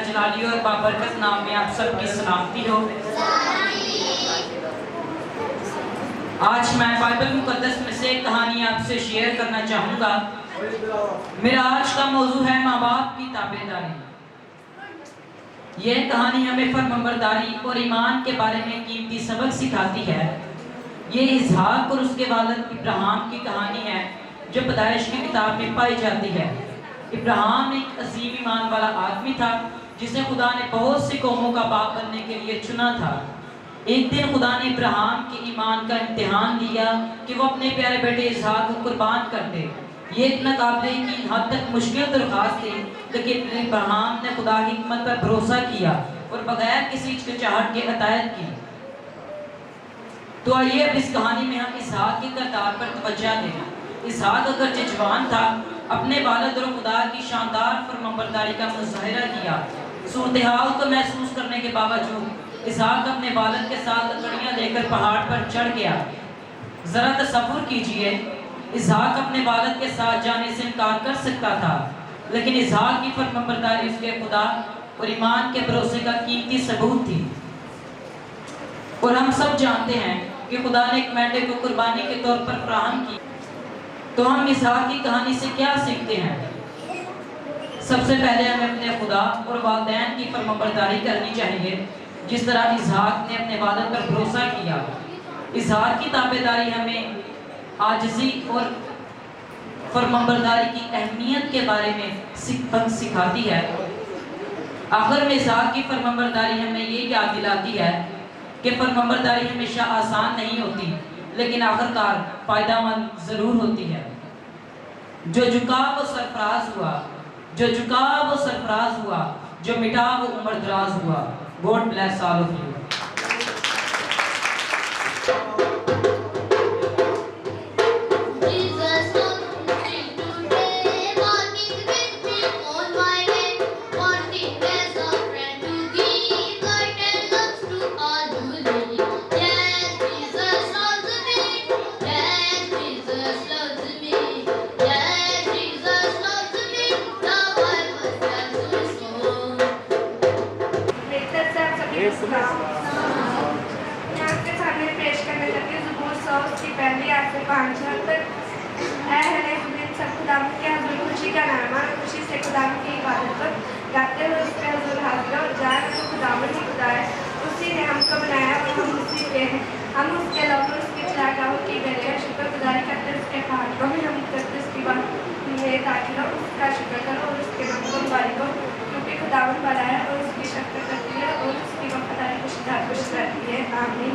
जलाली और बाबरकत नाम में आप सबकी सलामती हो। आज मैं बाइबल मुकद्दस में से एक कहानी आपसे शेयर करना चाहूँगा। मेरा आज का मौजू है माँ बाप की ताबेदारी। यह कहानी हमें फर्माबरदारी और ईमान के बारे में कीमती सबक सिखाती है। ये इसहाक और उसके वालिद इब्राहिम की कहानी है जो पैदाइश की किताब में पाई जाती है। इब्राहिम एक अजीम ईमान वाला आदमी था जिसे खुदा ने बहुत सी कौमों का बाप बनने के लिए चुना था। एक दिन खुदा ने इब्राहिम के ईमान का इम्तिहान लिया कि वो अपने प्यारे बेटे इसहाक को कुर्बान कर दे। ये एक नाकाबिले की हद तक मुश्किल दरख्वास्त थी, लेकिन इब्राहिम ने खुदा की हिकमत पर भरोसा किया और बगैर किसी हिचकिचाहट के अतायत की। तो आइए अब इस कहानी में हम इसहाक के किरदार पर तवज्जो दें। इसहाक अगरचे जवान था, अपने वालिद और खुदा की शानदार फरमाबरदारी का मुजाहिरा किया। सूरत-ए-हाल को महसूस करने के बावजूद इसहाक अपने वालिद के साथ लकड़ियाँ लेकर पहाड़ पर चढ़ गया। ज़रा तसव्वुर कीजिए, इसहाक अपने वालिद के साथ जाने से इनकार कर सकता था, लेकिन इसहाक की फरमाबरदारी उसके खुदा और ईमान के भरोसे का कीमती सबूत थी। और हम सब जानते हैं कि खुदा ने एक मेंढे को कुर्बानी के तौर पर फराहम की। तो हम इसहाक की कहानी से क्या सीखते हैं? सबसे पहले हमें अपने खुदा और वालिदैन की फरमाबरदारी करनी चाहिए, जिस तरह इसहाक ने अपने वालिद पर भरोसा किया। इसहाक की ताबेदारी हमें आजिज़ी और फरमाबरदारी की अहमियत के बारे में सिखाती है। आखिर में इसहाक की फरमाबरदारी हमें ये याद दिलाती है कि फरमाबरदारी हमेशा आसान नहीं होती, लेकिन आखिरकार फ़ायदेमंद ज़रूर होती है। जो झुका वो सरफराज हुआ, जो झुका वो सरफराज हुआ, जो मिटा वो उम्र दराज हुआ। God bless all of you. आपके सामने पेश करने लगी ज़बूर 100 की पहली आयत से 5 तक। ऐ अहले ज़मीन सब खुदा के हुज़ूर खुशी का नामा, खुशी से खुदा की इबादत कर गाते हुए उसके हुज़ूर हाज़िर हो जाए। तो खुदावन ही खुदा है, उसी ने हमको बनाया और हम उसी के हैं। हम उसके अलावा उसकी चरागाहों की गलियाँ शुक्रगुजारी करते, उसके पहाड़ों में हम करते, उसकी बात में दाखिल हो, उसका शुक्र करो और उसके नाम को मुबारक हो, क्योंकि खुदावन बड़ा है और उसकी शक्ति करती है और उसकी वफादारी खुश रहती है। आमीन।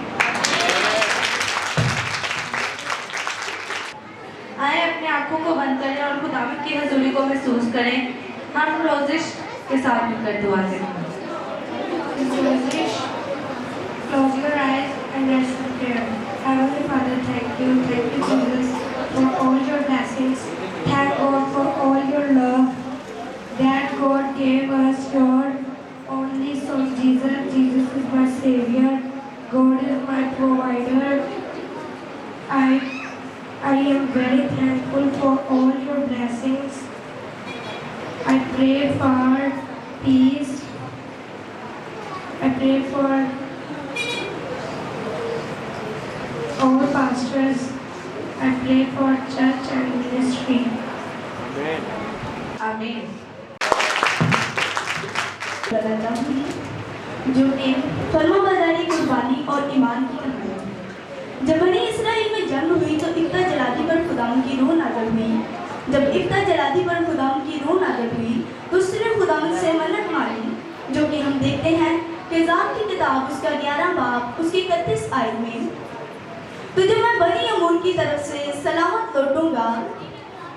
आए अपनी आंखों को बंद करें और खुदावंद की हज़ूरी को महसूस करें। हम रोज़िश के साथ मिलकर दुआ करें। Close your eyes and rest in prayer. Heavenly Father, thank you Jesus for all your blessings. Thank God for all your love that God gave us your only Son Jesus. Jesus is my Savior. God is my provider. I am very thankful for all your blessings. I pray for peace. I pray for all pastors. I pray for church and ministry. आमीन। आमीन। जो कि फरमाबरदारी, कुर्बानी और ईमान की कहानी। जब बनी इसराइल में जंग हुई तो इफ्ता जलादी पर खुदावंद की रूह नाज़िल हुई। जब इफ्ता जलादी पर खुदावंद की रूह नाज़िल हुई तो उसने खुदावंद से मन्नत मांगी, जो कि हम देखते हैं किताब की किताब उसका 11 बाब उसकी 31 आयत में। तो जब मैं बनी अमूर की तरफ से सलामत लौटूंगा,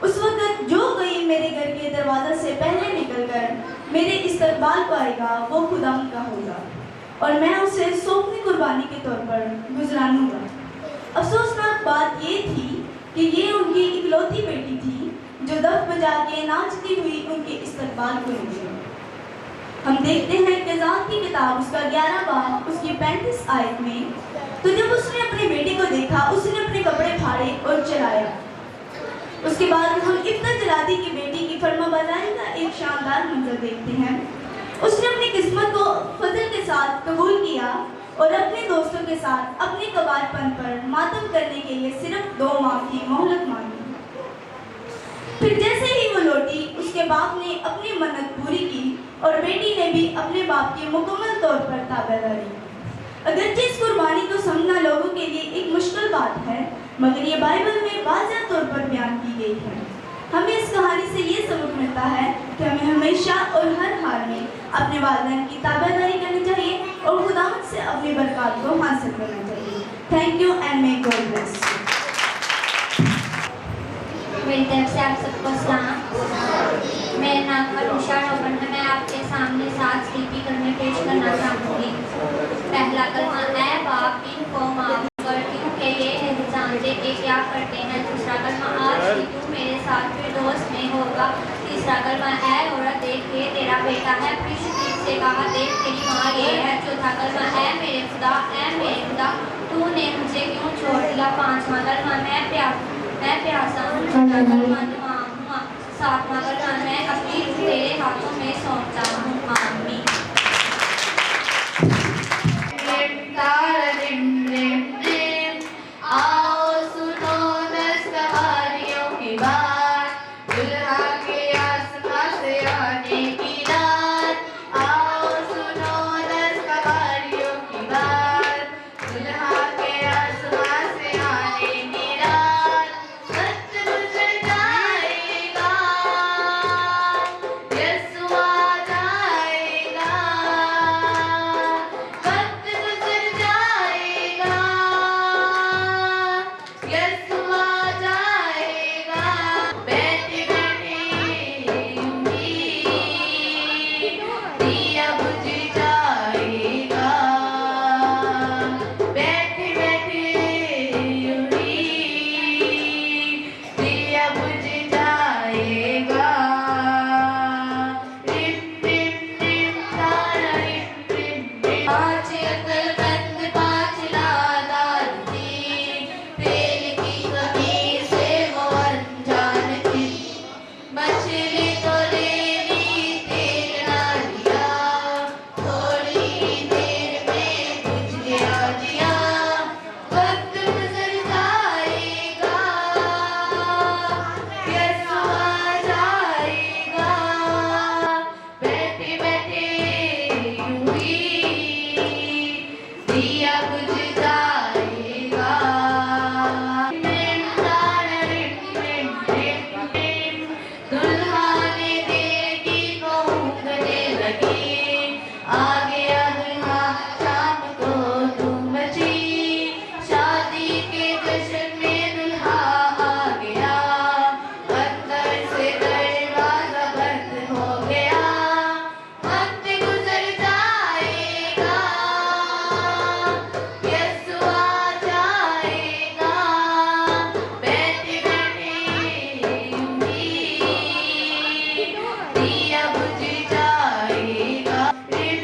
उस वक्त जो कोई मेरे घर के दरवाज़ा से पहले निकलकर मेरे इस्तकबाल को आएगा वो खुदावंद का होगा और मैं उसे सौंपनी कुर्बानी के तौर पर गुजरानूंगा। अफसोसनाक बात ये थी कि ये उनकी इकलौती बेटी थी जो दफ बजा के नाचती हुई उनके इस्तकबाल को निकली। हम देखते हैं क़ज़ात की किताब उसका 11 बाब उसकी 35 आयत में, तो जब उसने अपने बेटे को देखा उसने अपने कपड़े फाड़े और चलाया। उसके बाद हम इफ्ता जलादी की बेटी की फर्माबरदारी का एक शानदार मंजर देखते हैं। उसने अपनी किस्मत को फजल के साथ कबूल किया और अपने दोस्तों के साथ अपने कबाड़पन पर मातम करने के लिए सिर्फ 2 माह की मोहलत मांगी। फिर जैसे ही वो लौटी उसके बाप ने अपनी मन्नत पूरी की और बेटी ने भी अपने बाप की मुकम्मल तौर पर ताबेदारी। अगरचे इस कुर्बानी को समझना लोगों के लिए एक मुश्किल बात है, मगर ये बाइबल में वाज़ेह तौर पर बयान की गई है। हमें इस कहानी से ये सबक मिलता है कि हमें हमेशा और हर हाल में अपने वालिदैन की ताबेदारी करनी चाहिए और खुदावंद से अपनी बरकत को हासिल करना चाहिए। Thank you and may God bless you. मेरी तरफ से आप सबको सलाम। मेरा नाम अनुषा टोपन है। मैं आपके सामने 7 स्लीपी कलमे पेश करना चाहूँगी। पहला कलमा, ऐ बाप इनको माफ कर क्योंकि ये नहीं जानते कि क्या करते हैं। दूसरा कलमा, आज ही तू मेरे साथ फिरदौस में होगा। तीसरा कलमा, ऐ औरत देख ये तेरा बेटा है। फिर शकील से कहा देख तेरी माँ ये है। चौथा कलमा, ऐ मेरे खुदा तूने मुझे क्यों छोड़ दिया। पांचवा कलमा, मैं प्यासा हूँ। छठा कलमा, तमाम हुआ। सातवां कलमा, मैं अपनी रूह तेरे हाथों में सौंपता हूँ। आमीन। आओ सुनो दस्तवारियों की बात, दुल्हा के आसमां से आने की रात। आओ सुनो दस्तवारियों की बात, दुल्हा के आसमां से आने की रात। वक्त गुजर जाएगा, यीशु आ जाएगा। वक्त गुजर जाएगा, यीशु आ जाएगा। बैठे बैठे यूं ही दिया बुझ जाएगा। बैठे बैठे यूं ही दिया बुझ जाएगा। रिम रिम रिम तारा रिम रिम रिम। 5 अक्लमंद 5 नादान थी, तेल की कमी से वो अनजान थी। मछली तो ले ली तेल ना लिया, थोड़ी ही देर में बुझ गया दिया। वक्त गुजर जाएगा, यीशु आ जाएगा। बैठे बैठे यूं ही दिया बुझ जाएगा। रिम तारा रिम रिम रिम रिम। दुल्हा ने देगी को ऊँघने लगी, आ गया दुल्हा शाम को धूम मची। शादी के जश्न में दुल्हा आ गया, अंदर से दरवाजा बंद हो गया। वक्त गुजर जाएगा, यीशु आ जाएगा। बैठे बैठे यूं ही दिया बुझ जाएगा। रिम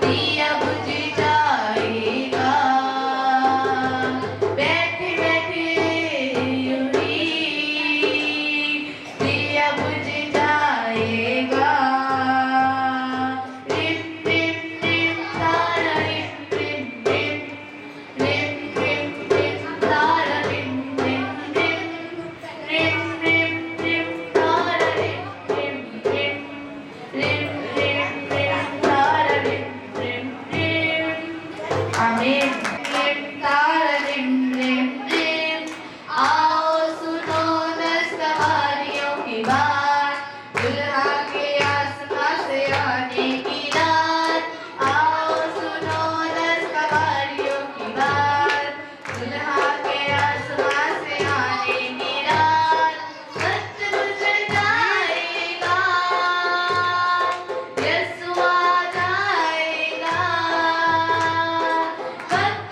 दिया बुझ जाएगा, बैठे बैठे यूं ही दिया बुझ जाएगा। रिम रिम रिम तारा रिम रिम रिम, रिम रिम रिम तारा रिम रिम रिम, रिम रिम रिम तारा रिम रिम रिम, रिम रिम रिम तारा रिम रिम रिम। आमीन। रिम तारा रिम रिम रिम, आओ सुनो दस्तवारियों की बात, दुल्हा के आसमां से आने की रात। आओ सुनो दस्तवारियों की बात, दुल्हा के आसमां से आने की रात। वक्त गुजर जाएगा, यीशु आ जाएगा, वक्त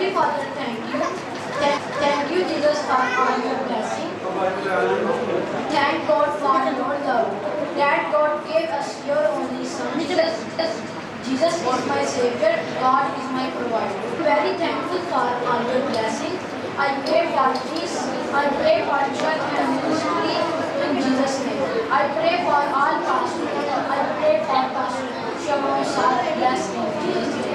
Heavenly Father, thank you. Thank you, Jesus, for all your blessing. Thank God for your love. That God gave us your only Son. Jesus is my Savior. God is my provider. Very thankful for all your blessing. I pray for peace. I pray for joy and ministry in Jesus' name. I pray for all pastors. I pray for Pastor Shamon Sar. Bless in Jesus' name.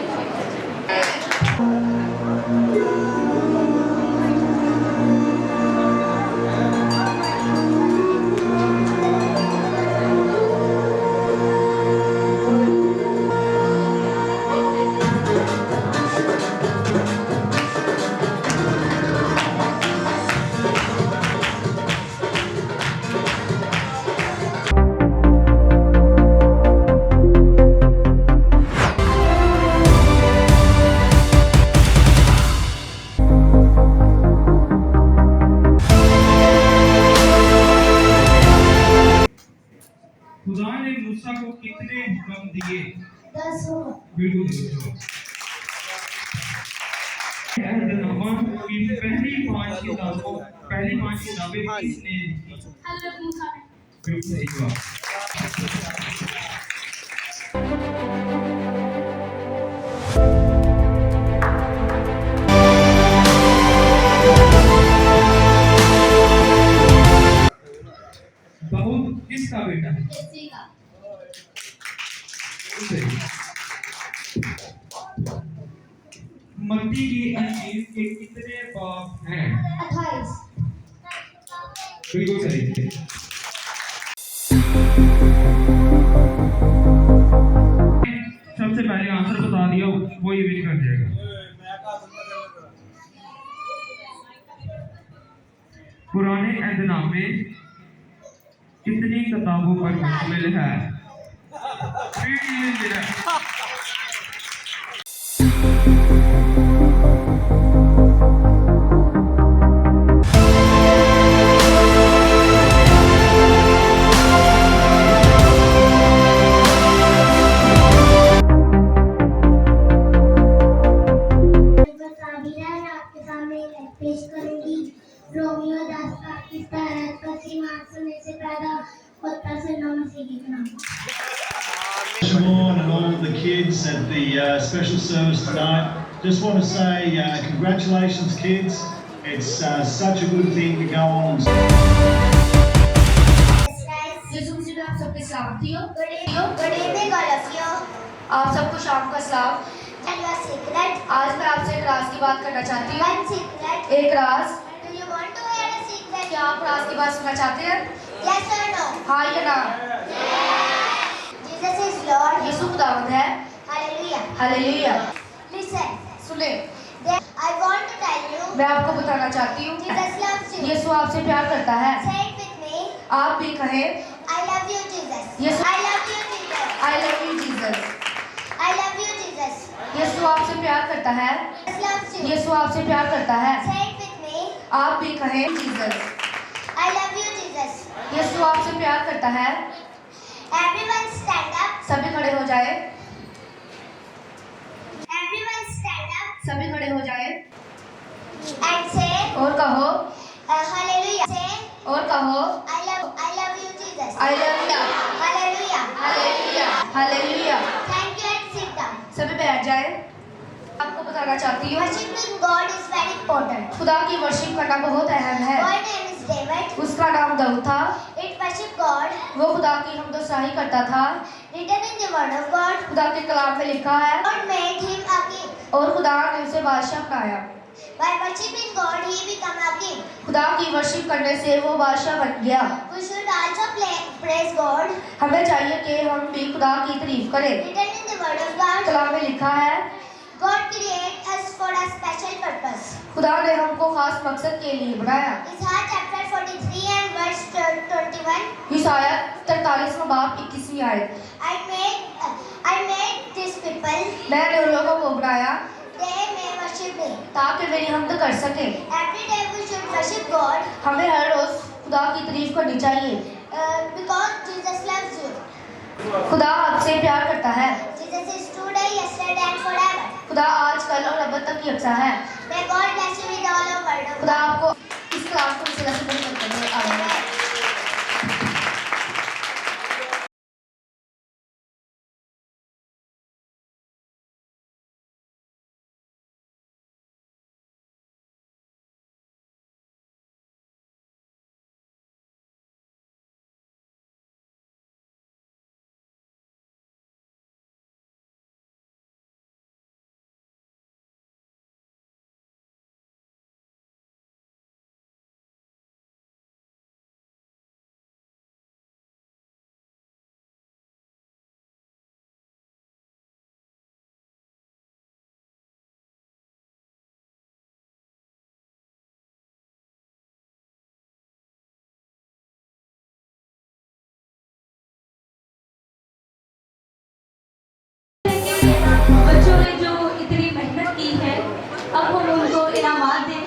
खुदा ने मूसा को कितने हुक्म दिए? 10 बिल्कुल दोस्तों। अहदनामा की पहली 5 किताबें किसने लिखी? हज़रत मूसा ने। बिल्कुल सही जवाब। दाऊद किसका बेटा है? यसी का। सही। मत्ती की इंजील के कितने बाब हैं? 28। बिल्कुल सही। सबसे पहले आंसर बता दिया वो ये विन कर जाएगा। पुराने अहदनामे कितनी किताबों पर मुश्तमिल है? आपके सामने पेश करूंगी। रोमियो दास का किस्सा है। कच्ची मांस में से पैदा होता से नौ मसीह की नाम। Siobhan and all the kids at the special service tonight. Just want to say congratulations, kids. It's such a good thing to go on and यीशु मसीह में आप सबके सलामती हो। Good evening, all of you. आप सबको शाम का सलाम। Tell your secret. आज मैं आपसे एक राज की बात करना चाहती हूँ। One secret. एक राज। Do you want to hear a secret? क्या आप राज की बात सुनना चाहते हैं? Yes or no? हाँ या ना? Jesus is Lord. यीशु खुदावंद है। Hallelujah. हालेलुया। Listen. सुने, Then I want to tell you. मैं आपको बताना चाहती हूँ। Jesus loves you. यीशु आपसे प्यार करता है। Say it with me. आप भी कहें, I love you, Jesus. Yes. I love you, Jesus. I love you Jesus। I love you, Jesus. यीशु आपसे प्यार करता है। Jesus loves you. यीशु आपसे प्यार करता है। Say it with me. आप भी कहें, Jesus. I love you, Jesus. यीशु आपसे प्यार करता है। Everyone stand up. सभी खड़े हो जाए। Everyone stand up सभी खड़े हो जाए and say और कहो, hallelujah. Say और कहो, I love you, Jesus. I love you। Hallelujah. Hallelujah, hallelujah. Thank you and sit down. सभी बैठ जाए। आपको बताना चाहती हूँ, Worshiping God is very important. खुदा की वर्शिप करना बहुत अहम है। My name is David. उसका नाम दाऊद था। It worship God. वो खुदा की हमदोसाही करता था। Written in the Word of God. खुदा के कलाम में लिखा है God made him a king. और खुदा ने उसे बादशाह बनाया। By worshiping God, he became a king. खुदा की वर्शिप करने से वो बादशाह बन गया। We should also praise God. हमें चाहिए कि हम भी खुदा की तारीफ करें। Written in the Word of God. कलाम में लिखा है God created us for a special purpose. खुदा ने हमको खास मकसद के लिए बनाया। Isaiah chapter 43 and verse 21. ईसाया 43वां बाब 21वीं आयत। I made these people. मैंने उन लोगों को बनाया They may worship me. ताकि मेरी हमद कर सके। Every day we should worship God हमें हर रोज खुदा की तारीफ करनी चाहिए। because Jesus loves you. खुदा आपसे प्यार करता है। Jesus is today, yesterday and forever. खुदा आज कल कल और अब तक यकसा है। May God bless you with all your word of खुदा आपको इस क्लास को सिला से बरकत दे। आमीन। बच्चों ने जो इतनी मेहनत की है, अब हम उनको इनामात दें।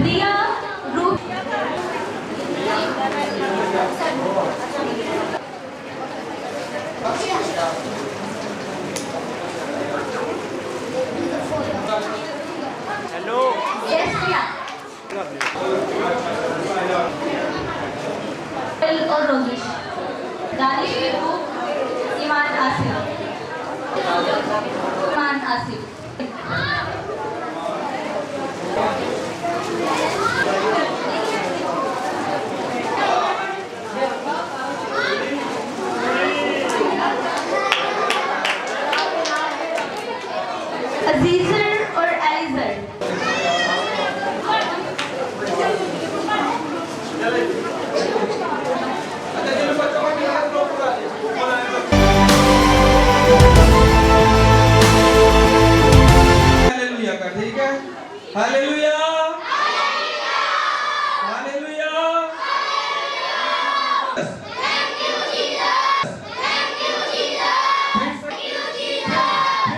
रिया, रूप, Yes, Priya. और रोहिश, दानिश बिट्टू, ईमान आसिफ, ईमान आसिफ। अजीजर और एलिजर।